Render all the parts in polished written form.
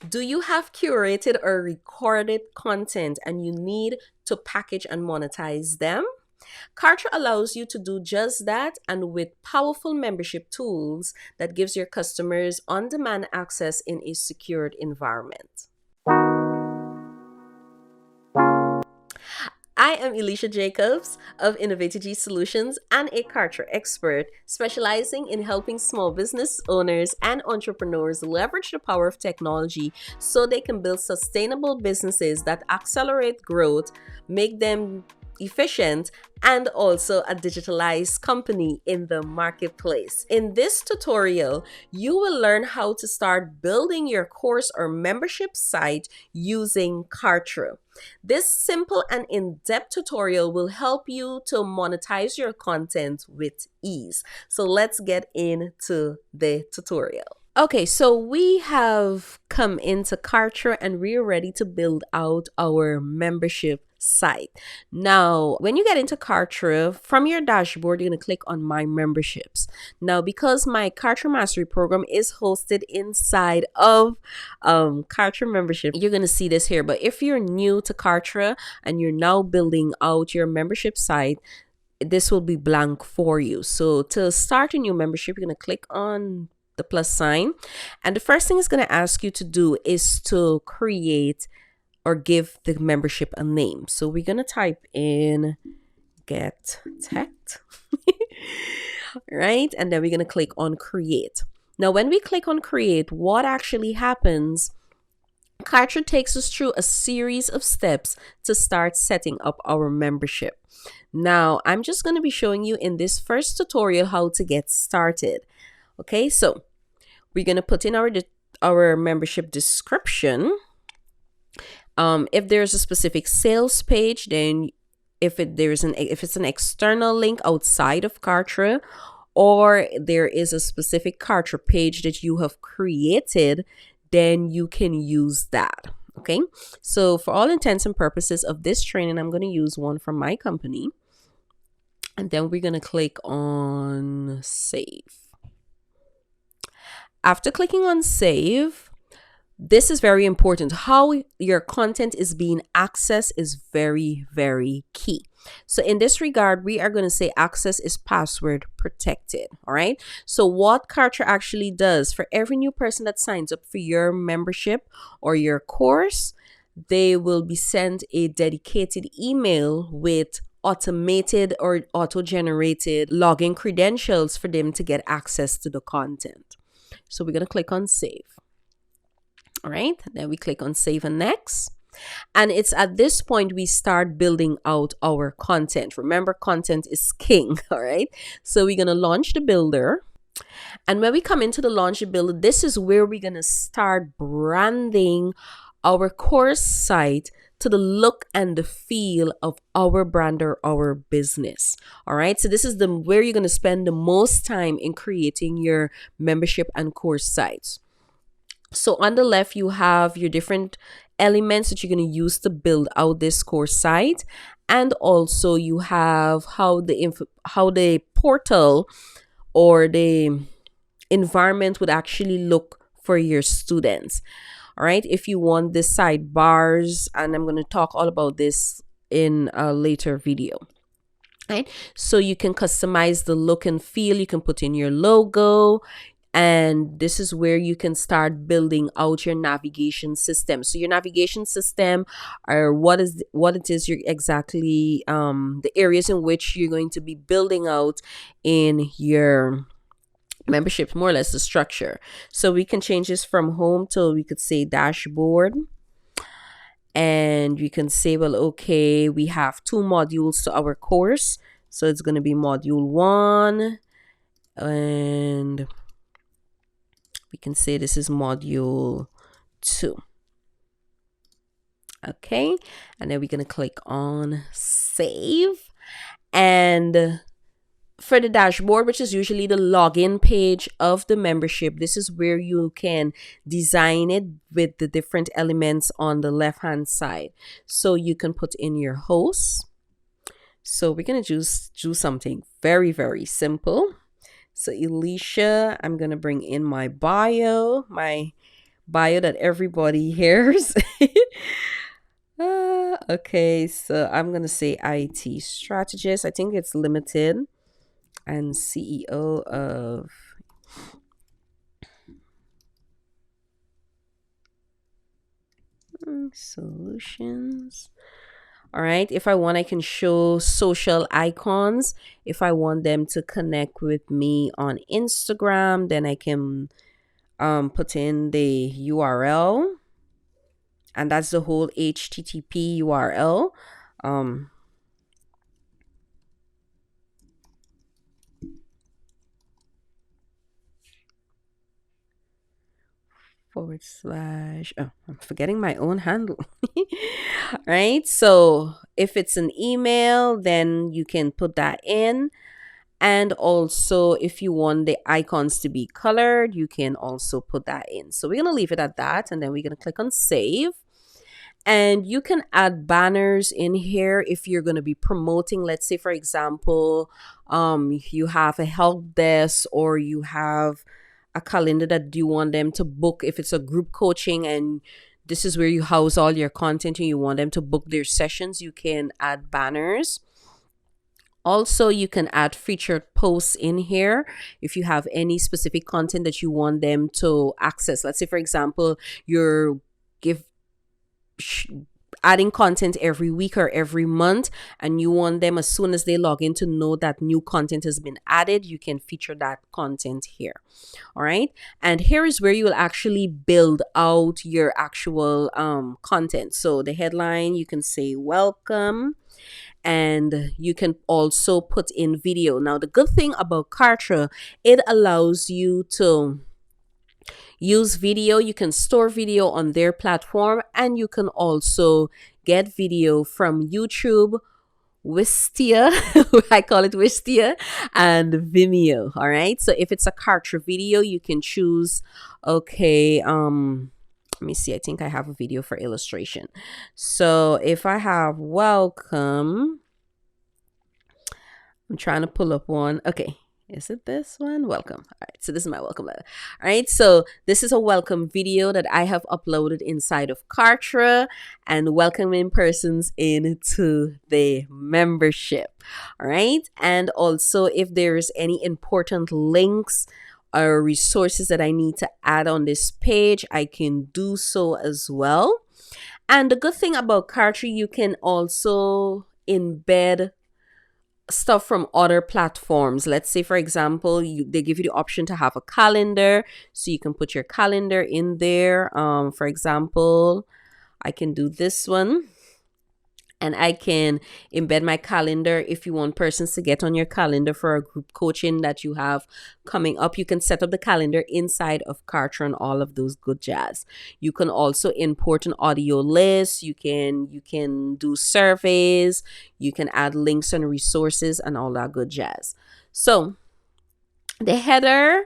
Do you have curated or recorded content and you need to package and monetize them? Kartra allows you to do just that, and with powerful membership tools that gives your customers on-demand access in a secured environment. I am Elesha Jacobs of Innovative Solutions and a Kartra expert specializing in helping small business owners and entrepreneurs leverage the power of technology so they can build sustainable businesses that accelerate growth, make them efficient, and also a digitalized company in the marketplace. In this tutorial, you will learn how to start building your course or membership site using Kartra. This simple and in-depth tutorial will help you to monetize your content with ease. So let's get into the tutorial. Okay, so we have come into Kartra and we're ready to build out our membership site. Now, when you get into Kartra, from your dashboard, you're going to click on My Memberships. Now, because my Kartra Mastery Program is hosted inside of Kartra Membership, you're going to see this here. But if you're new to Kartra and you're now building out your membership site, this will be blank for you. So to start a new membership, you're going to click on the plus sign. And the first thing it's going to ask you to do is to create or give the membership a name. So we're going to type in Get Tech, right? And then we're going to click on Create. Now, when we click on Create, what actually happens, Kartra takes us through a series of steps to start setting up our membership. Now, I'm just going to be showing you in this first tutorial how to get started. Okay, so we're going to put in our membership description. If there's a specific sales page, then if it's an external link outside of Kartra, or there is a specific Kartra page that you have created, then you can use that. Okay, so for all intents and purposes of this training, I'm going to use one from my company, and then we're going to click on Save. After clicking on Save, this is very important. How your content is being accessed is very, very key. So in this regard, we are going to say access is password protected. All right. So what Kartra actually does, for every new person that signs up for your membership or your course, they will be sent a dedicated email with automated or auto-generated login credentials for them to get access to the content. So we're going to click on Save. All right, then we click on Save and Next. And it's at this point we start building out our content. Remember, content is king. All right, so we're going to launch the builder. And when we come into the launch the builder, this is where we're going to start branding our course site to the look and the feel of our brand or our business. All right, so this is where you're going to spend the most time in creating your membership and course sites. So on the left, you have your different elements that you're going to use to build out this course site, and also you have how the portal or the environment would actually look for your students. All right, if you want the sidebars, and I'm going to talk all about this in a later video. Right, so you can customize the look and feel. You can put in your logo, and this is where you can start building out your navigation system. So your navigation system, or what it is you're exactly the areas in which you're going to be building out in your membership, more or less the structure. So we can change this from home to, we could say, dashboard, and we can say, well, okay, we have 2 modules to our course, so it's going to be module 1, and we can say this is module 2. Okay, and then we're going to click on Save. And for the dashboard, which is usually the login page of the membership, this is where you can design it with the different elements on the left hand side. So you can put in your host. So we're going to just do something very, very simple. So Elesha, I'm going to bring in my bio, my bio that everybody hears. Okay, so I'm gonna say IT strategist. I think it's limited, and CEO of solutions. All right. If I want, I can show social icons. If I want them to connect with me on Instagram, then I can put in the URL, and that's the whole HTTP URL. Um, forward slash, oh, I'm forgetting my own handle. Right. So if it's an email, then you can put that in. And also, if you want the icons to be colored, you can also put that in. So we're going to leave it at that. And then we're going to click on save. And you can add banners in here if you're going to be promoting. Let's say, for example, you have a help desk, or you have a calendar that you want them to book. If it's a group coaching and this is where you house all your content and you want them to book their sessions, you can add banners. Also, you can add featured posts in here if you have any specific content that you want them to access. Let's say, for example, you're adding content every week or every month, and you want them, as soon as they log in, to know that new content has been added. You can feature that content here. All right. And here is where you will actually build out your actual content. So the headline, you can say welcome. And you can also put in video. Now, the good thing about Kartra, it allows you to use video. You can store video on their platform, and you can also get video from YouTube, Wistia, I call it Wistia, and Vimeo. All right. So if it's a Kartra video, you can choose, okay, let me see. I think I have a video for illustration. So if I have welcome, I'm trying to pull up one. Okay. Is it this one? Welcome. All right. So this is my welcome letter. All right. So this is a welcome video that I have uploaded inside of Kartra and welcoming persons into the membership. All right. And also, if there's any important links or resources that I need to add on this page, I can do so as well. And the good thing about Kartra, you can also embed stuff from other platforms. Let's say, for example, they give you the option to have a calendar, so you can put your calendar in there. For example, I can do this one. And I can embed my calendar. If you want persons to get on your calendar for a group coaching that you have coming up, you can set up the calendar inside of Kartra and all of those good jazz. You can also import an audio list. You can do surveys. You can add links and resources and all that good jazz. So the header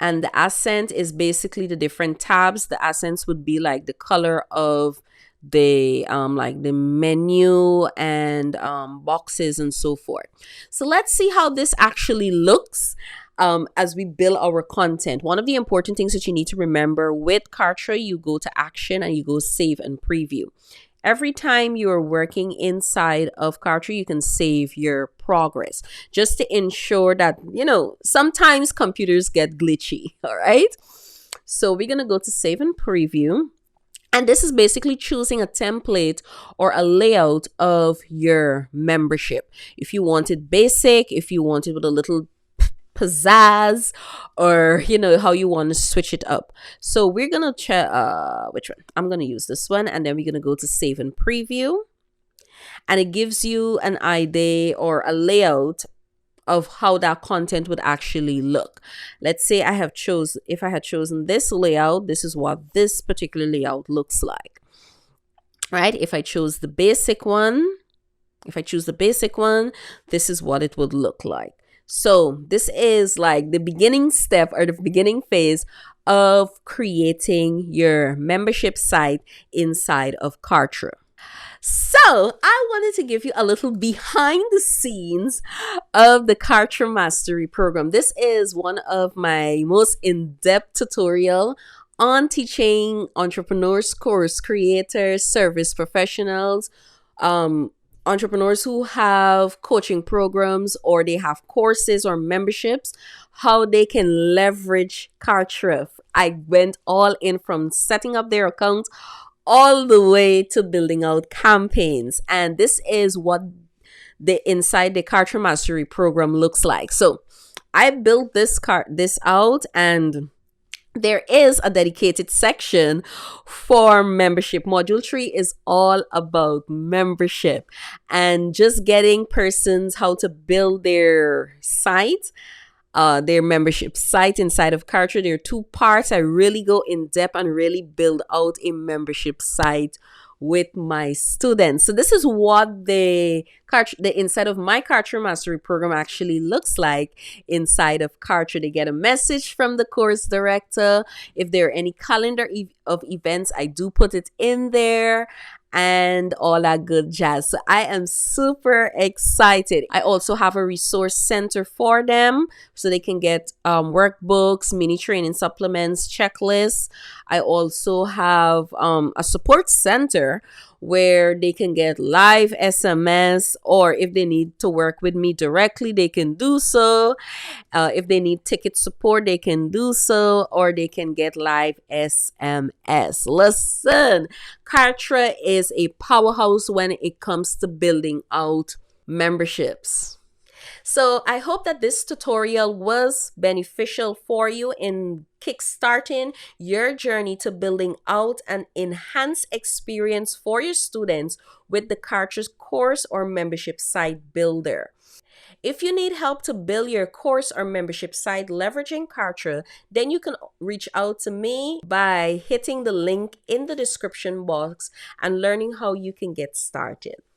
and the accent is basically the different tabs. The accents would be like the color of the like the menu and boxes and so forth. So let's see how this actually looks as we build our content. One of the important things that you need to remember with Kartra, you go to action and you go save and preview. Every time you are working inside of Kartra, you can save your progress just to ensure that, sometimes computers get glitchy. All right. So we're going to go to save and preview. And this is basically choosing a template or a layout of your membership. If you want it basic, if you want it with a little pizzazz, or how you want to switch it up. So we're going to check which one. I'm going to use this one, and then we're going to go to save and preview. And it gives you an idea or a layout of how that content would actually look. Let's say if I had chosen this layout, this is what this particular layout looks like. Right? If I chose the basic one, this is what it would look like. So this is like the beginning step or the beginning phase of creating your membership site inside of Kartra. So I wanted to give you a little behind the scenes of the Kartra Mastery Program. This is one of my most in-depth tutorial on teaching entrepreneurs, course creators, service professionals, um, entrepreneurs who have coaching programs or they have courses or memberships, how they can leverage Kartra. I went all in from setting up their account all the way to building out campaigns. And this is what the inside the Kartra Mastery program looks like. So I built this out, and there is a dedicated section for membership. Module 3 is all about membership and just getting persons how to build their site, their membership site inside of Kartra. There are two parts. I really go in depth and really build out a membership site with my students. So this is what the inside of my Kartra Mastery program actually looks like inside of Kartra. They get a message from the course director. If there are any calendar of events, I do put it in there and all that good jazz. So I am super excited. I also have a resource center for them so they can get workbooks, mini training supplements, checklists. I also have a support center where they can get live SMS, or if they need to work with me directly, they can do so. If they need ticket support, they can do so, or they can get live SMS. Listen, Kartra is a powerhouse when it comes to building out memberships. So I hope that this tutorial was beneficial for you in kickstarting your journey to building out an enhanced experience for your students with the Kartra's course or membership site builder. If you need help to build your course or membership site leveraging Kartra, then you can reach out to me by hitting the link in the description box and learning how you can get started.